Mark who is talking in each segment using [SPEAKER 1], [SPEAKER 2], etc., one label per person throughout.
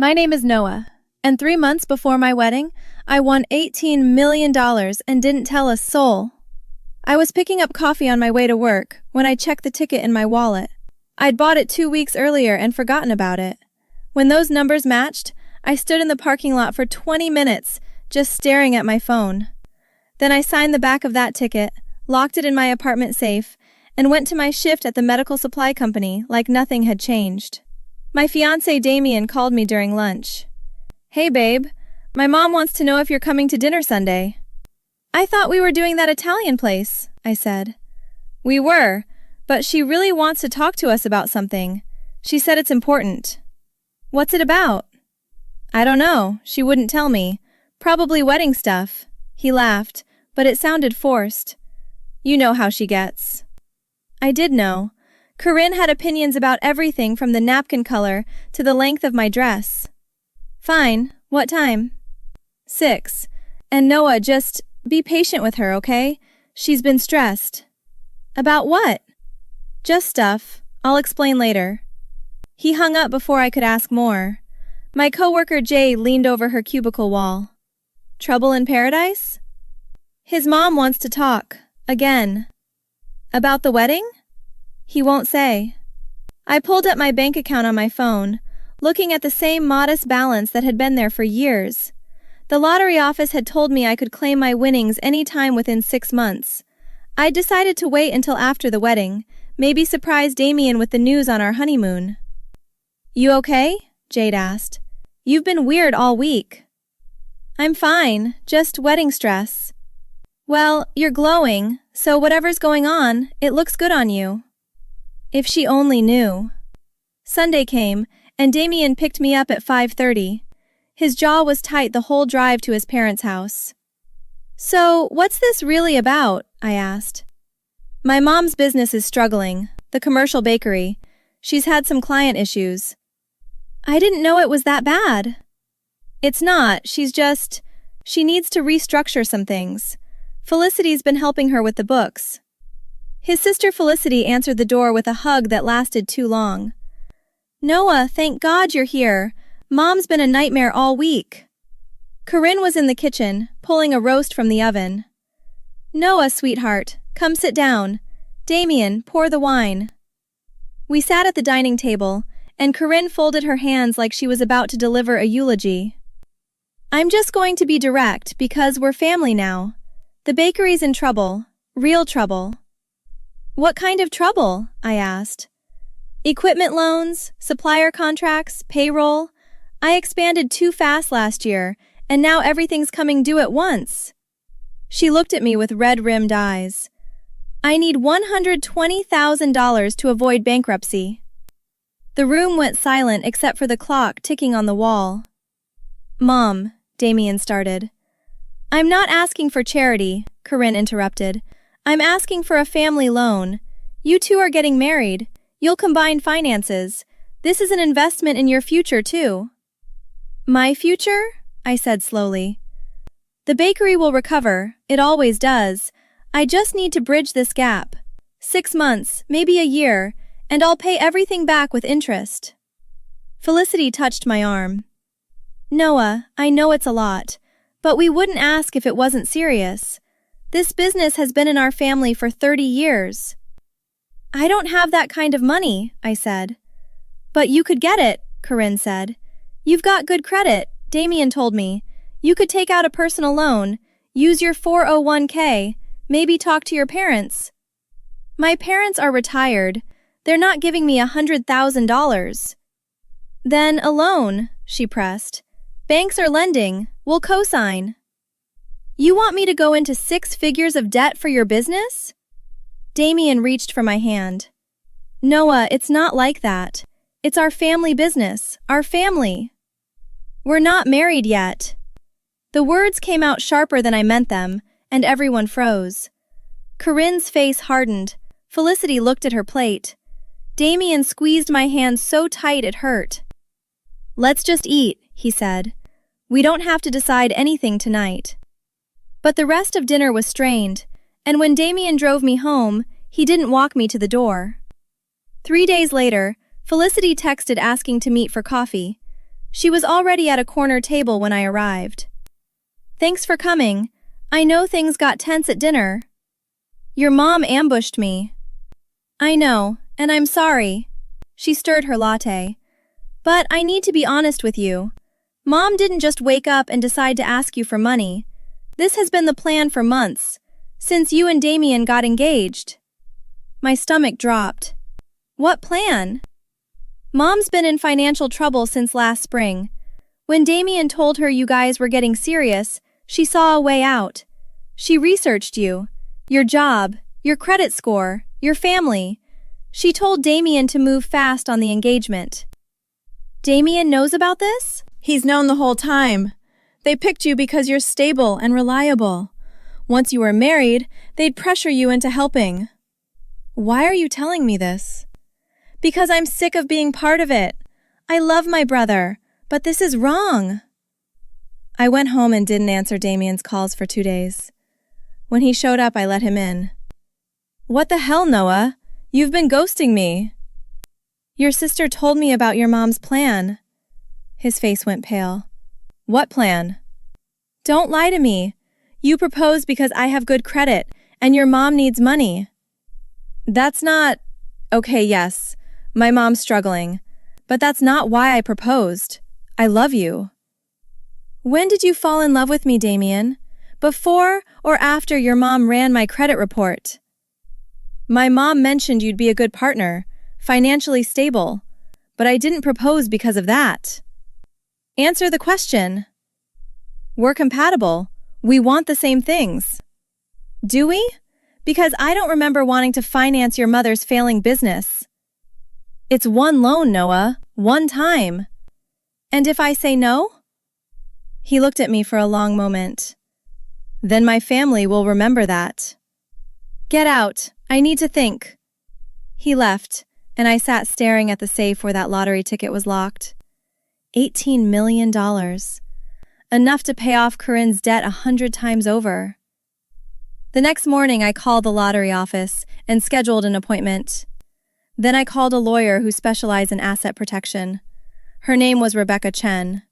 [SPEAKER 1] My name is Noah, and 3 months before my wedding, I won $18 million and didn't tell a soul. I was picking up coffee on my way to work when I checked the ticket in my wallet. I'd bought it 2 weeks earlier and forgotten about it. When those numbers matched, I stood in the parking lot for 20 minutes, just staring at my phone. Then I signed the back of that ticket, locked it in my apartment safe, and went to my shift at the medical supply company like nothing had changed. My fiancé Damien called me during lunch. "Hey babe, my mom wants to know if you're coming to dinner Sunday." "I thought we were doing that Italian place," I said. "We were, but she really wants to talk to us about something. She said it's important." "What's it about?" "I don't know, she wouldn't tell me. Probably wedding stuff." He laughed, but it sounded forced. "You know how she gets." I did know. Corinne had opinions about everything from the napkin color to the length of my dress. "Fine, what time?" 6. "And Noah, just be patient with her, okay? She's been stressed." "About what?" "Just stuff. I'll explain later." He hung up before I could ask more. My coworker Jay leaned over her cubicle wall. "Trouble in paradise?" "His mom wants to talk. Again." "About the wedding?" "He won't say." I pulled up my bank account on my phone, looking at the same modest balance that had been there for years. The lottery office had told me I could claim my winnings any time within 6 months. I'd decided to wait until after the wedding, maybe surprise Damien with the news on our honeymoon. "You okay?" Jade asked. "You've been weird all week." "I'm fine, just wedding stress." "Well, you're glowing, so whatever's going on, it looks good on you." If she only knew. Sunday came, and Damien picked me up at 5:30. His jaw was tight the whole drive to his parents' house. "So, what's this really about?" I asked. "My mom's business is struggling, the commercial bakery. She's had some client issues." "I didn't know it was that bad." "It's not, she needs to restructure some things. Felicity's been helping her with the books." His sister Felicity answered the door with a hug that lasted too long. "Noah, thank God you're here. Mom's been a nightmare all week." Corinne was in the kitchen, pulling a roast from the oven. "Noah, sweetheart, come sit down. Damien, pour the wine." We sat at the dining table, and Corinne folded her hands like she was about to deliver a eulogy. "I'm just going to be direct because we're family now. The bakery's in trouble, real trouble." "What kind of trouble?" I asked. "Equipment loans, supplier contracts, payroll. I expanded too fast last year, and now everything's coming due at once." She looked at me with red-rimmed eyes. "I need $120,000 to avoid bankruptcy." The room went silent except for the clock ticking on the wall. "Mom," Damien started. "I'm not asking for charity," Corinne interrupted. "I'm asking for a family loan. You two are getting married. You'll combine finances. This is an investment in your future, too." "My future?" I said slowly. "The bakery will recover. It always does. I just need to bridge this gap. 6 months, maybe a year, and I'll pay everything back with interest." Felicity touched my arm. "Noah, I know it's a lot, but we wouldn't ask if it wasn't serious. This business has been in our family for 30 years. "I don't have that kind of money," I said. "But you could get it," Corinne said. "You've got good credit, Damien told me. You could take out a personal loan, use your 401k, maybe talk to your parents." "My parents are retired. They're not giving me $100,000. "Then a loan," she pressed. "Banks are lending. We'll co-sign." "You want me to go into 6 figures of debt for your business?" Damien reached for my hand. "Noah, it's not like that. It's our family business, our family." "We're not married yet." The words came out sharper than I meant them, and everyone froze. Corinne's face hardened. Felicity looked at her plate. Damien squeezed my hand so tight it hurt. "Let's just eat," he said. "We don't have to decide anything tonight." But the rest of dinner was strained, and when Damien drove me home, he didn't walk me to the door. 3 days later, Felicity texted asking to meet for coffee. She was already at a corner table when I arrived. Thanks for coming. I know things got tense at dinner. Your mom ambushed me. I know, and I'm sorry. She stirred her latte. But I need to be honest with you. Mom didn't just wake up and decide to ask you for money. This has been the plan for months, since you and Damien got engaged. My stomach dropped. What plan? Mom's been in financial trouble since last spring. When Damien told her you guys were getting serious, she saw a way out. She researched you, your job, your credit score, your family. She told Damien to move fast on the engagement. Damien knows about this?
[SPEAKER 2] He's known the whole time. They picked you because you're stable and reliable. Once you were married, they'd pressure you into helping.
[SPEAKER 1] Why are you telling me this? Because I'm sick of being part of it. I love my brother, but this is wrong. I went home and didn't answer Damien's calls for 2 days. When he showed up, I let him in. What the hell, Noah? You've been ghosting me. Your sister told me about your mom's plan. His face went pale. What plan? Don't lie to me. You proposed because I have good credit, and your mom needs money. That's not... Okay, yes, my mom's struggling, but that's not why I proposed. I love you. When did you fall in love with me, Damien? Before or after your mom ran my credit report? My mom mentioned you'd be a good partner, financially stable, but I didn't propose because of that. Answer the question. We're compatible. We want the same things. Do we? Because I don't remember wanting to finance your mother's failing business. It's one loan, Noah, one time. And if I say no? He looked at me for a long moment. Then my family will remember that. Get out. I need to think. He left, and I sat staring at the safe where that lottery ticket was locked. $18 million. Enough to pay off Corinne's debt 100 times over. The next morning, I called the lottery office and scheduled an appointment. Then I called a lawyer who specialized in asset protection. Her name was Rebecca Chen.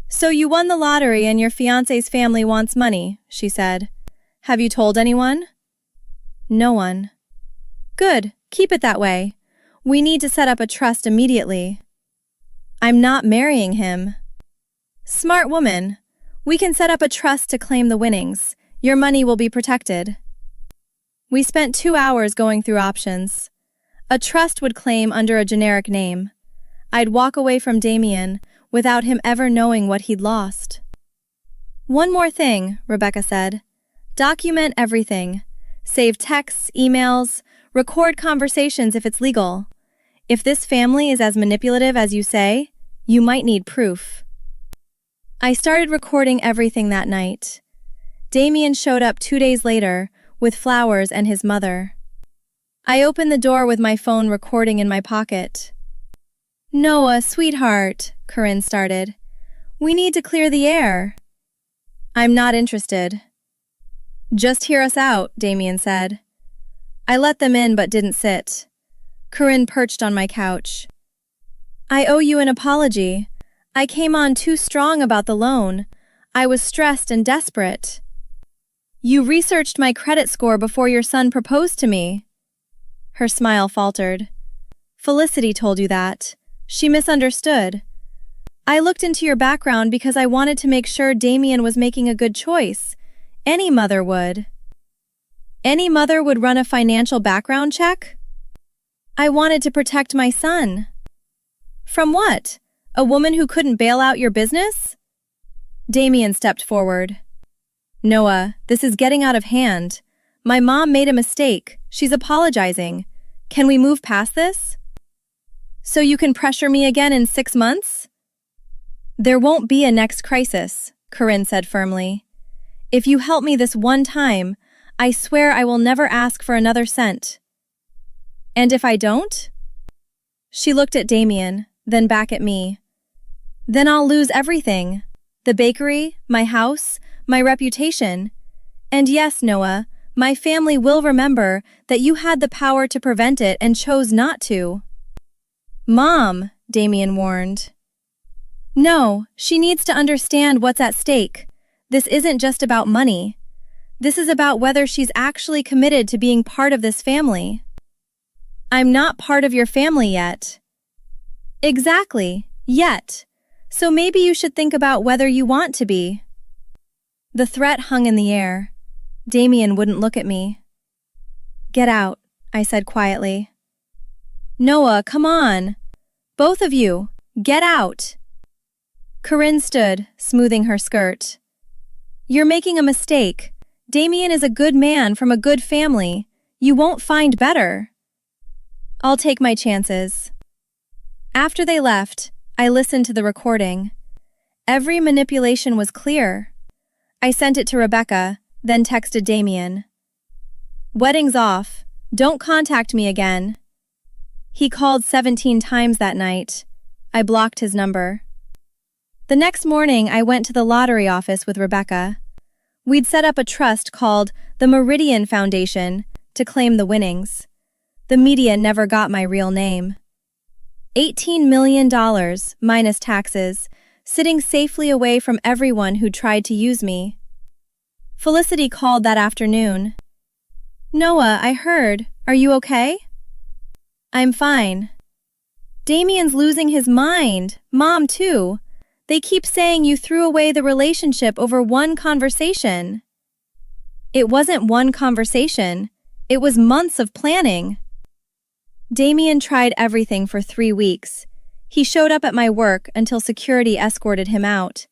[SPEAKER 1] So you won the lottery and your fiancé's family wants money, she said. Have you told anyone? No one. Good, keep it that way. We need to set up a trust immediately. I'm not marrying him. Smart woman. We can set up a trust to claim the winnings. Your money will be protected. We spent 2 hours going through options. A trust would claim under a generic name. I'd walk away from Damien without him ever knowing what he'd lost. One more thing, Rebecca said. Document everything. Save texts, emails, record conversations if it's legal. If this family is as manipulative as you say, you might need proof. I started recording everything that night. Damien showed up 2 days later with flowers and his mother. I opened the door with my phone recording in my pocket. Noah, sweetheart, Corinne started. We need to clear the air. I'm not interested. Just hear us out, Damien said. I let them in but didn't sit. Corinne perched on my couch. I owe you an apology. I came on too strong about the loan. I was stressed and desperate. You researched my credit score before your son proposed to me. Her smile faltered. Felicity told you that. She misunderstood. I looked into your background because I wanted to make sure Damien was making a good choice. Any mother would. Any mother would run a financial background check? I wanted to protect my son. From what? A woman who couldn't bail out your business? Damien stepped forward. Noah, this is getting out of hand. My mom made a mistake. She's apologizing. Can we move past this? So you can pressure me again in 6 months? There won't be a next crisis, Corinne said firmly. If you help me this one time, I swear I will never ask for another cent. And if I don't? She looked at Damien, then back at me. Then I'll lose everything. The bakery, my house, my reputation. And yes, Noah, my family will remember that you had the power to prevent it and chose not to. Mom, Damien warned. No, she needs to understand what's at stake. This isn't just about money. This is about whether she's actually committed to being part of this family. I'm not part of your family yet. Exactly, yet. So maybe you should think about whether you want to be. The threat hung in the air. Damien wouldn't look at me. Get out, I said quietly. Noah, come on. Both of you, get out. Corinne stood, smoothing her skirt. You're making a mistake. Damien is a good man from a good family. You won't find better. I'll take my chances. After they left, I listened to the recording. Every manipulation was clear. I sent it to Rebecca, then texted Damien. Wedding's off. Don't contact me again. He called 17 times that night. I blocked his number. The next morning, I went to the lottery office with Rebecca. We'd set up a trust called the Meridian Foundation to claim the winnings. The media never got my real name. $18 million, minus taxes, sitting safely away from everyone who tried to use me. Felicity called that afternoon. Noah, I heard. Are you okay? I'm fine. Damien's losing his mind. Mom, too. They keep saying you threw away the relationship over one conversation. It wasn't one conversation. It was months of planning. Damien tried everything for 3 weeks. He showed up at my work until security escorted him out.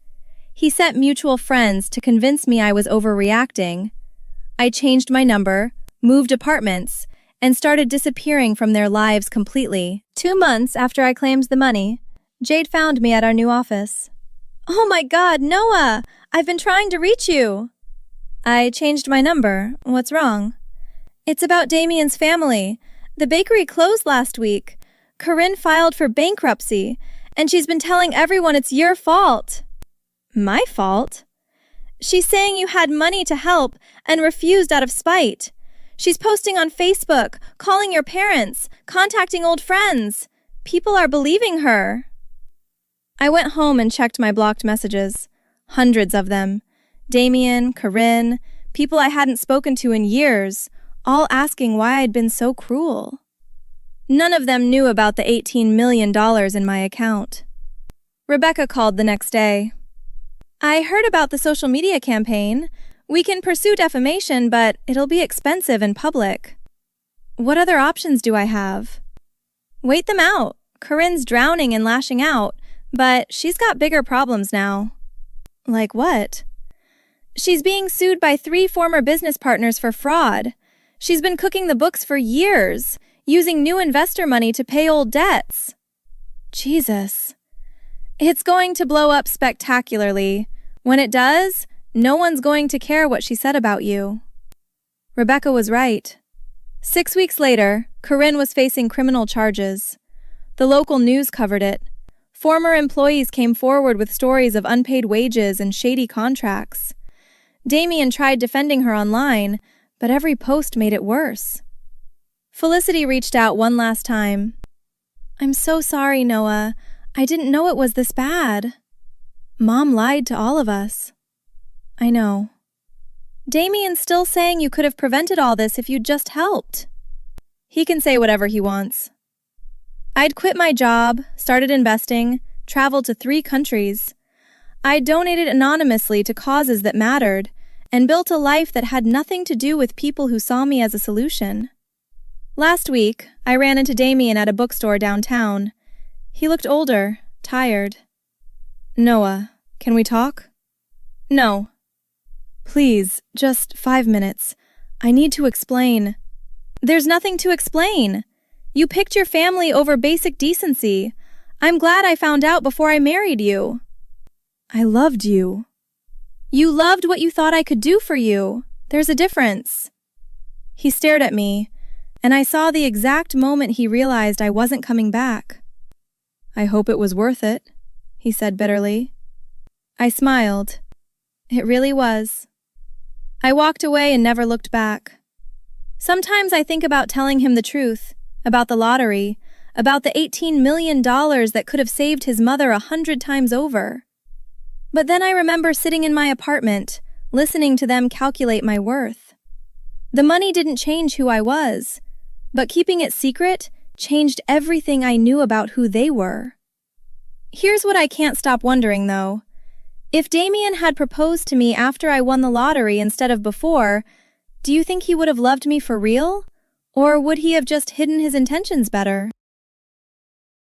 [SPEAKER 1] He sent mutual friends to convince me I was overreacting. I changed my number, moved apartments, and started disappearing from their lives completely. 2 months after I claimed the money, Jade found me at our new office. Oh my God, Noah! I've been trying to reach you. I changed my number. What's wrong? It's about Damien's family. The bakery closed last week. Corinne filed for bankruptcy, and she's been telling everyone it's your fault. My fault? She's saying you had money to help and refused out of spite. She's posting on Facebook, calling your parents, contacting old friends. People are believing her. I went home and checked my blocked messages. Hundreds of them. Damien, Corinne, people I hadn't spoken to in years, all asking why I'd been so cruel. None of them knew about the $18 million in my account. Rebecca called the next day. I heard about the social media campaign. We can pursue defamation, but it'll be expensive in public. What other options do I have? Wait them out. Corinne's drowning and lashing out, but she's got bigger problems now. Like what? She's being sued by 3 former business partners for fraud. She's been cooking the books for years, using new investor money to pay old debts. Jesus. It's going to blow up spectacularly. When it does, no one's going to care what she said about you. Rebecca was right. 6 weeks later, Corinne was facing criminal charges. The local news covered it. Former employees came forward with stories of unpaid wages and shady contracts. Damien tried defending her online, but every post made it worse. Felicity reached out one last time. I'm so sorry, Noah. I didn't know it was this bad. Mom lied to all of us. I know. Damien's still saying you could have prevented all this if you'd just helped. He can say whatever he wants. I'd quit my job, started investing, traveled to 3 countries. I donated anonymously to causes that mattered, and built a life that had nothing to do with people who saw me as a solution. Last week, I ran into Damien at a bookstore downtown. He looked older, tired. Noah, can we talk? No. Please, just 5 minutes. I need to explain. There's nothing to explain. You picked your family over basic decency. I'm glad I found out before I married you. I loved you. You loved what you thought I could do for you. There's a difference. He stared at me, and I saw the exact moment he realized I wasn't coming back. I hope it was worth it, he said bitterly. I smiled. It really was. I walked away and never looked back. Sometimes I think about telling him the truth, about the lottery, about the $18 million that could have saved his mother 100 times over. But then I remember sitting in my apartment, listening to them calculate my worth. The money didn't change who I was, but keeping it secret changed everything I knew about who they were. Here's what I can't stop wondering, though. If Damien had proposed to me after I won the lottery instead of before, do you think he would have loved me for real? Or would he have just hidden his intentions better?